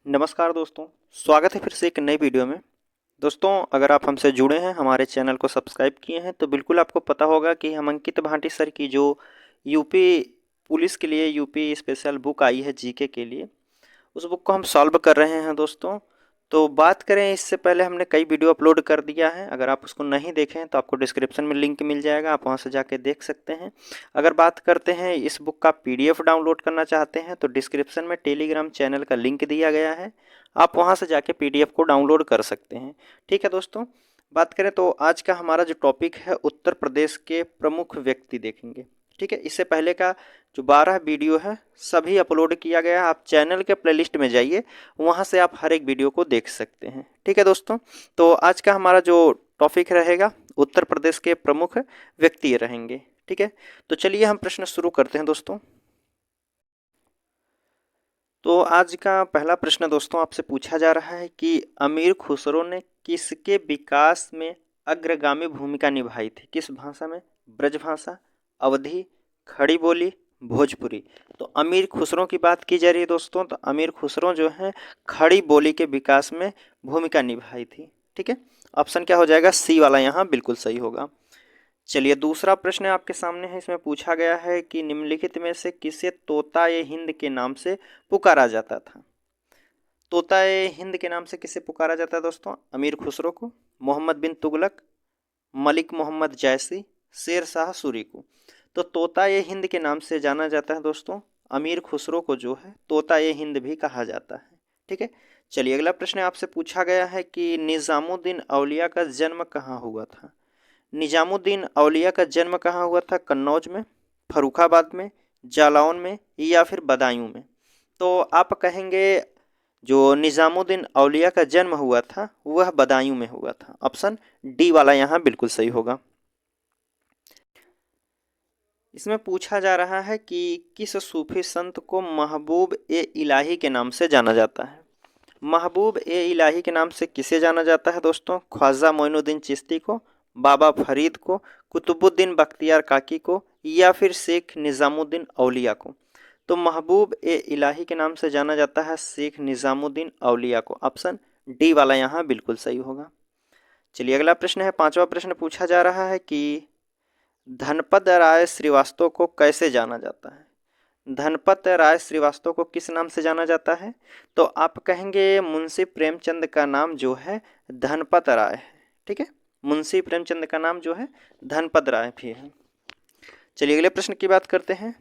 नमस्कार दोस्तों, स्वागत है फिर से एक नई वीडियो में। दोस्तों, अगर आप हमसे जुड़े हैं, हमारे चैनल को सब्सक्राइब किए हैं, तो बिल्कुल आपको पता होगा कि हम अंकित भाटी सर की जो यूपी पुलिस के लिए यूपी स्पेशल बुक आई है जीके के लिए, उस बुक को हम सॉल्व कर रहे हैं दोस्तों। तो बात करें, इससे पहले हमने कई वीडियो अपलोड कर दिया है। अगर आप उसको नहीं देखें तो आपको डिस्क्रिप्शन में लिंक मिल जाएगा, आप वहां से जाके देख सकते हैं। अगर बात करते हैं इस बुक का पीडीएफ डाउनलोड करना चाहते हैं तो डिस्क्रिप्शन में टेलीग्राम चैनल का लिंक दिया गया है, आप वहां से जाके पीडीएफ को डाउनलोड कर सकते हैं। ठीक है दोस्तों, बात करें तो आज का हमारा जो टॉपिक है उत्तर प्रदेश के प्रमुख व्यक्ति देखेंगे। ठीक है, इससे पहले का जो 12 वीडियो है सभी अपलोड किया गया है, आप चैनल के प्लेलिस्ट में जाइए, वहां से आप हर एक वीडियो को देख सकते हैं। ठीक है दोस्तों, तो आज का हमारा जो टॉपिक रहेगा उत्तर प्रदेश के प्रमुख व्यक्ति रहेंगे। ठीक है, तो चलिए हम प्रश्न शुरू करते हैं दोस्तों। तो आज का पहला प्रश्न दोस्तों आपसे पूछा जा रहा है कि अमीर खुसरो ने किसके विकास में अग्रगामी भूमिका निभाई थी? किस भाषा में? ब्रजभाषा, अवधी, खड़ी बोली, भोजपुरी। तो अमीर खुसरो की बात की जा रही है दोस्तों, तो अमीर खुसरो जो है खड़ी बोली के विकास में भूमिका निभाई थी। ठीक है, ऑप्शन क्या हो जाएगा? सी वाला यहाँ बिल्कुल सही होगा। चलिए दूसरा प्रश्न आपके सामने है, इसमें पूछा गया है कि निम्नलिखित में से किसे तोता ए हिंद के नाम से पुकारा जाता था? तोता ए हिंद के नाम से किसे पुकारा जाता है दोस्तों? अमीर खुसरो को, मोहम्मद बिन तुगलक, मलिक मोहम्मद जैसी, शेर शाह सूरी को। तो तोता ए हिंद के नाम से जाना जाता है दोस्तों अमीर खुसरो को, जो है तोता ए हिंद भी कहा जाता है। ठीक है, चलिए अगला प्रश्न आपसे पूछा गया है कि निजामुद्दीन औलिया का जन्म कहाँ हुआ था? निजामुद्दीन औलिया का जन्म कहाँ हुआ था? कन्नौज में, फर्रुखाबाद में, जालौन में या फिर बदायूं में? तो आप कहेंगे जो निजामुद्दीन औलिया का जन्म हुआ था वह बदायूं में हुआ था। ऑप्शन डी वाला यहाँ बिल्कुल सही होगा। इसमें पूछा जा रहा है कि किस सूफी संत को महबूब ए इलाही के नाम से जाना जाता है? महबूब ए इलाही के नाम से किसे जाना जाता है दोस्तों? ख्वाजा मोइनुद्दीन चिश्ती को, बाबा फरीद को, कुतुबुद्दीन बख्तियार काकी को या फिर शेख निज़ामुद्दीन औलिया को? तो महबूब ए इलाही के नाम से जाना जाता है शेख निज़ामुद्दीन औलिया को। ऑप्शन डी वाला यहाँ बिल्कुल सही होगा। चलिए अगला प्रश्न है, पांचवा प्रश्न पूछा जा रहा है कि धनपत राय श्रीवास्तव को कैसे जाना जाता है? धनपत राय श्रीवास्तव को किस नाम से जाना जाता है? तो आप कहेंगे मुंशी प्रेमचंद का नाम जो है धनपत राय है। ठीक है, मुंशी प्रेमचंद का नाम जो है धनपत राय भी है। चलिए अगले प्रश्न की बात करते हैं।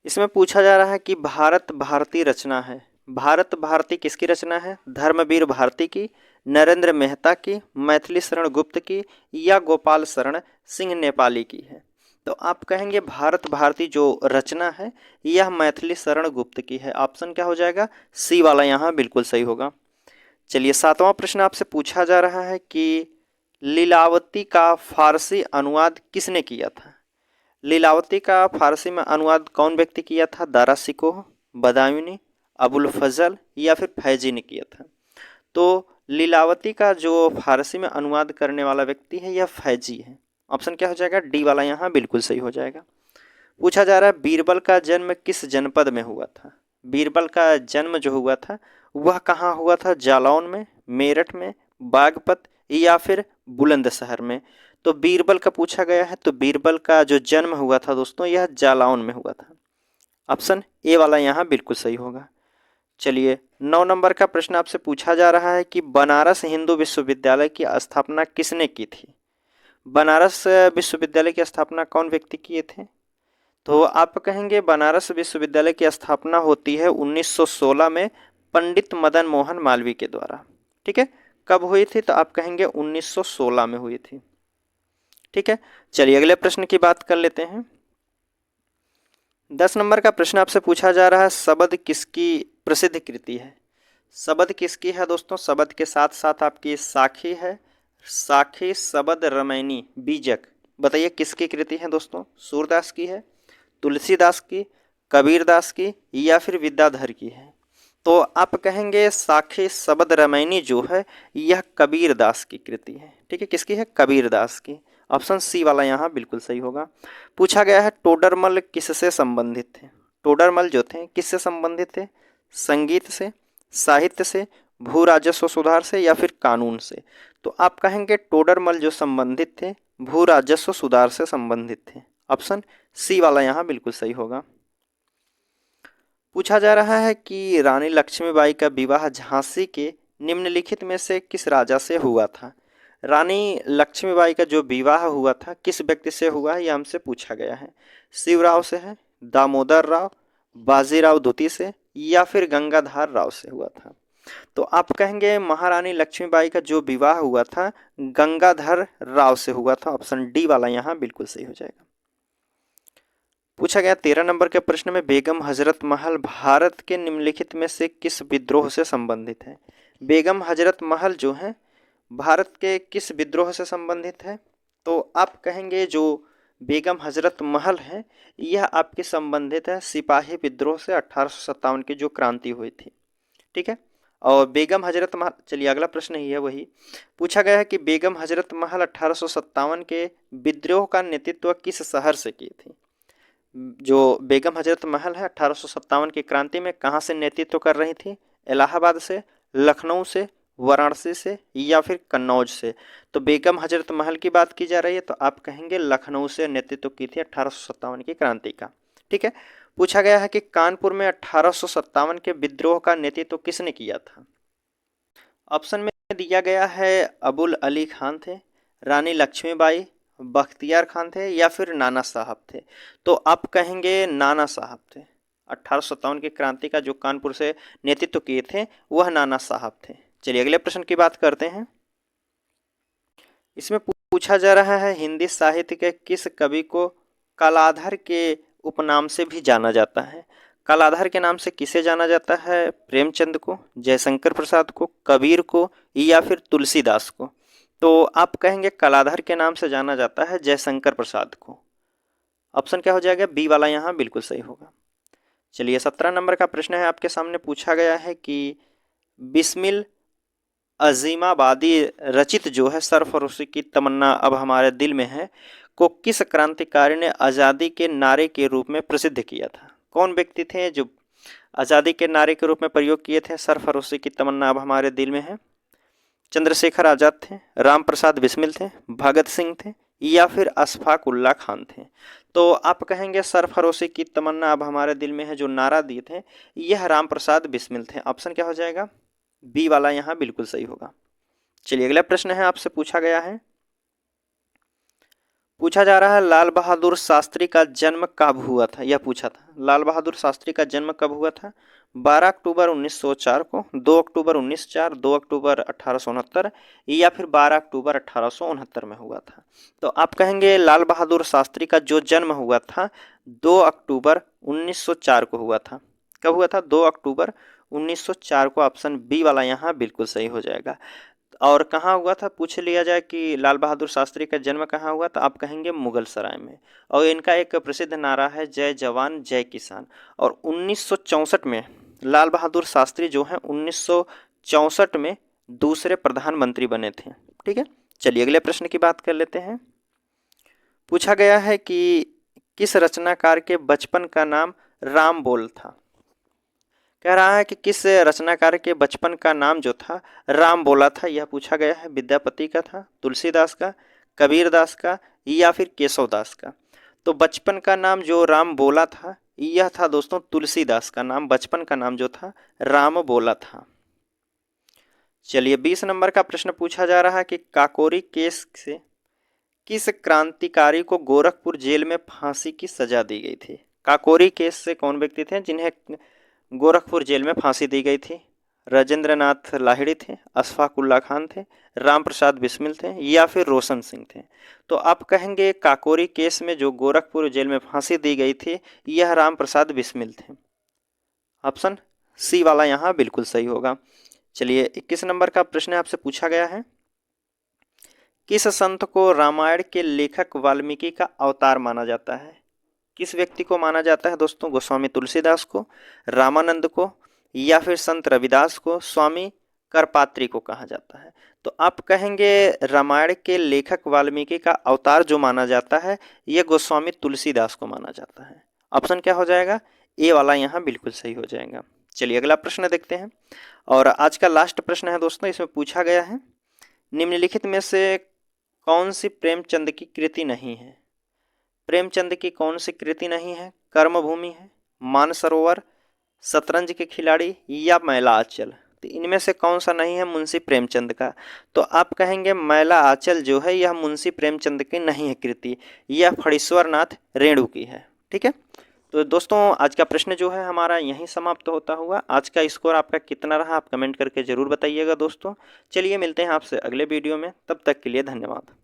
इसमें पूछा जा रहा है कि भारत भारती रचना है, भारत भारती किसकी रचना है? धर्मवीर भारती की, नरेंद्र मेहता की, मैथिली शरण गुप्त की या गोपाल शरण सिंह नेपाली की है? तो आप कहेंगे भारत भारती जो रचना है यह मैथिली शरण गुप्त की है। ऑप्शन क्या हो जाएगा? सी वाला यहाँ बिल्कुल सही होगा। चलिए सातवां प्रश्न आपसे पूछा जा रहा है कि लीलावती का फारसी अनुवाद किसने किया था? लीलावती का फारसी में अनुवाद कौन व्यक्ति किया था? दारा शिकोह, बदायूनी, अबुल फजल या फिर फैजी ने किया था? तो लीलावती का जो फारसी में अनुवाद करने वाला व्यक्ति है यह फैजी है। ऑप्शन क्या हो जाएगा? डी वाला यहाँ बिल्कुल सही हो जाएगा। पूछा जा रहा है बीरबल का जन्म किस जनपद में हुआ था? बीरबल का जन्म जो हुआ था वह कहाँ हुआ था? जालौन में, मेरठ में, बागपत या फिर बुलंदशहर में? तो बीरबल का पूछा गया है, तो बीरबल का जो जन्म हुआ था दोस्तों यह जालौन में हुआ था। ऑप्शन ए वाला यहाँ बिल्कुल सही होगा। चलिए 9 नंबर का प्रश्न आपसे पूछा जा रहा है कि बनारस हिंदू विश्वविद्यालय की स्थापना किसने की थी? बनारस विश्वविद्यालय की स्थापना कौन व्यक्ति किए थे? तो आप कहेंगे बनारस विश्वविद्यालय की स्थापना होती है 1916 में पंडित मदन मोहन मालवीय के द्वारा। ठीक है, कब हुई थी? तो आप कहेंगे 1916 में हुई थी। ठीक है, चलिए अगले प्रश्न की बात कर लेते हैं। 10 नंबर का प्रश्न आपसे पूछा जा रहा है शबद किसकी प्रसिद्ध कृति है? शबद किसकी है दोस्तों? शबद के साथ साथ आपकी साखी है, साखी, शबद, रामायणी, बीजक। बताइए किसकी कृति है दोस्तों? सूरदास की है, तुलसीदास की, कबीरदास की या फिर विद्याधर की है? तो आप कहेंगे साखी शबद रामायणी जो है यह कबीरदास की कृति है। ठीक है, किसकी है? कबीरदास की। ऑप्शन सी वाला यहाँ बिल्कुल सही होगा। पूछा गया है टोडरमल किससे संबंधित थे? टोडरमल जो थे किससे संबंधित थे? संगीत से, साहित्य से, भू राजस्व सुधार से या फिर कानून से? तो आप कहेंगे टोडरमल जो संबंधित थे भू राजस्व सुधार से संबंधित थे। ऑप्शन सी वाला यहाँ बिल्कुल सही होगा। पूछा जा रहा है कि रानी लक्ष्मीबाई का विवाह झांसी के निम्नलिखित में से किस राजा से हुआ था? रानी लक्ष्मीबाई का जो विवाह हुआ था किस व्यक्ति से हुआ है, यह हमसे पूछा गया है। शिवराव से है, दामोदर राव, बाजीराव द्वितीय से या फिर गंगाधर राव से हुआ था? तो आप कहेंगे महारानी लक्ष्मीबाई का जो विवाह हुआ था गंगाधर राव से हुआ था। ऑप्शन डी वाला यहाँ बिल्कुल सही हो जाएगा। पूछा गया 13 नंबर के प्रश्न में बेगम हजरत महल भारत के निम्नलिखित में से किस विद्रोह से संबंधित है? बेगम हजरत महल जो है भारत के किस विद्रोह से संबंधित है? तो आप कहेंगे जो बेगम हजरत महल है यह आपके संबंधित है सिपाही विद्रोह से 1857 की जो क्रांति हुई थी। ठीक है, और बेगम हजरत महल, चलिए अगला प्रश्न ही है वही पूछा गया है कि बेगम हजरत महल 1857 के विद्रोह का नेतृत्व किस शहर से की थी? जो बेगम हजरत महल है 1857 की क्रांति में कहाँ से नेतृत्व कर रही थी? इलाहाबाद से, लखनऊ से, वाराणसी से या फिर कन्नौज से? तो बेगम हजरत महल की बात की जा रही है तो आप कहेंगे लखनऊ से नेतृत्व की थी 1857 की क्रांति का। ठीक है, पूछा गया है कि कानपुर में 1857 के विद्रोह का नेतृत्व किसने किया था? ऑप्शन में दिया गया है अबुल अली खान थे, रानी लक्ष्मीबाई, बख्तियार खान थे या फिर नाना साहब थे? तो आप कहेंगे नाना साहब थे। 1857 की क्रांति का जो कानपुर से नेतृत्व किए थे वह नाना साहब थे। चलिए अगले प्रश्न की बात करते हैं। इसमें पूछा जा रहा है हिंदी साहित्य के किस कवि को कलाधर के उपनाम से भी जाना जाता है? कलाधर के नाम से किसे जाना जाता है? प्रेमचंद को, जयशंकर प्रसाद को, कबीर को या फिर तुलसीदास को? तो आप कहेंगे कलाधर के नाम से जाना जाता है जयशंकर प्रसाद को। ऑप्शन क्या हो जाएगा? बी वाला यहाँ बिल्कुल सही होगा। चलिए 17 नंबर का प्रश्न है आपके सामने पूछा गया है कि बिस्मिल अजीमाबादी रचित जो है सरफरोशी की तमन्ना अब हमारे दिल में है को किस क्रांतिकारी ने आज़ादी के नारे के रूप में प्रसिद्ध किया था? कौन व्यक्ति थे जो आज़ादी के नारे के रूप में प्रयोग किए थे सरफरोशी की तमन्ना अब हमारे दिल में है? चंद्रशेखर आज़ाद थे, राम प्रसाद बिस्मिल थे, भगत सिंह थे या फिर अशफाक उल्ला खान थे? तो आप कहेंगे सरफरोशी की तमन्ना अब हमारे दिल में है जो नारा दिए थे यह राम प्रसाद बिस्मिल थे। ऑप्शन क्या हो जाएगा? बी वाला यहाँ बिल्कुल सही होगा। चलिए अगला प्रश्न है आपसे पूछा गया है, पूछा जा रहा है लाल बहादुर शास्त्री का जन्म कब हुआ था? यह पूछा था लाल बहादुर शास्त्री का जन्म कब हुआ था? 12 अक्टूबर 1904 को, 2 अक्टूबर 1904, 2 अक्टूबर 1869 या फिर 12 अक्टूबर 1869 में हुआ था? तो आप कहेंगे लाल बहादुर शास्त्री का जो जन्म हुआ था 2 अक्टूबर 1904 को हुआ था। कब हुआ था? 2 अक्टूबर 1904 को। ऑप्शन बी वाला यहाँ बिल्कुल सही हो जाएगा। और कहाँ हुआ था पूछ लिया जाए कि लाल बहादुर शास्त्री का जन्म कहाँ हुआ तो आप कहेंगे मुगल सराय में। और इनका एक प्रसिद्ध नारा है जय जवान जय किसान। और 1964 में लाल बहादुर शास्त्री जो हैं 1964 में दूसरे प्रधानमंत्री बने थे। ठीक है, चलिए अगले प्रश्न की बात कर लेते हैं। पूछा गया है कि किस रचनाकार के बचपन का नाम राम बोल था? कह रहा है कि किस रचनाकार के बचपन का नाम जो था राम बोला था, यह पूछा गया है। विद्यापति का था, तुलसीदास का, कबीरदास का या फिर केशवदास का? तो बचपन का नाम जो राम बोला था यह था दोस्तों तुलसीदास का नाम, बचपन का नाम जो था राम बोला था। चलिए 20 नंबर का प्रश्न पूछा जा रहा है कि काकोरी केस से किस क्रांतिकारी को गोरखपुर जेल में फांसी की सजा दी गई थी? काकोरी केस से कौन व्यक्ति थे जिन्हें गोरखपुर जेल में फांसी दी गई थी? राजेंद्र नाथ लाहिड़ी थे, अशफाक उल्ला खान थे, राम प्रसाद बिस्मिल थे या फिर रोशन सिंह थे? तो आप कहेंगे काकोरी केस में जो गोरखपुर जेल में फांसी दी गई थी यह राम प्रसाद बिस्मिल थे। ऑप्शन सी वाला यहाँ बिल्कुल सही होगा। चलिए 21 नंबर का प्रश्न आपसे पूछा गया है, किस संत को रामायण के लेखक वाल्मीकि का अवतार माना जाता है? किस व्यक्ति को माना जाता है दोस्तों? गोस्वामी तुलसीदास को, रामानंद को या फिर संत रविदास को, स्वामी करपात्री को कहा जाता है? तो आप कहेंगे रामायण के लेखक वाल्मीकि का अवतार जो माना जाता है यह गोस्वामी तुलसीदास को माना जाता है। ऑप्शन क्या हो जाएगा? ए वाला यहाँ बिल्कुल सही हो जाएगा। चलिए अगला प्रश्न देखते हैं, और आज का लास्ट प्रश्न है दोस्तों। इसमें पूछा गया है, निम्नलिखित में से कौन सी प्रेमचंद की कृति नहीं है? प्रेमचंद की कौन सी कृति नहीं है? कर्मभूमि है, मानसरोवर, शतरंज के खिलाड़ी या मैला आंचल। तो इनमें से कौन सा नहीं है मुंशी प्रेमचंद का? तो आप कहेंगे मैला आंचल जो है यह मुंशी प्रेमचंद की नहीं है कृति, यह फणीश्वर नाथ रेणु की है। ठीक है, तो दोस्तों आज का प्रश्न जो है हमारा यहीं समाप्त होता हुआ। आज का स्कोर आपका कितना रहा आप कमेंट करके ज़रूर बताइएगा दोस्तों। चलिए मिलते हैं आपसे अगले वीडियो में, तब तक के लिए धन्यवाद।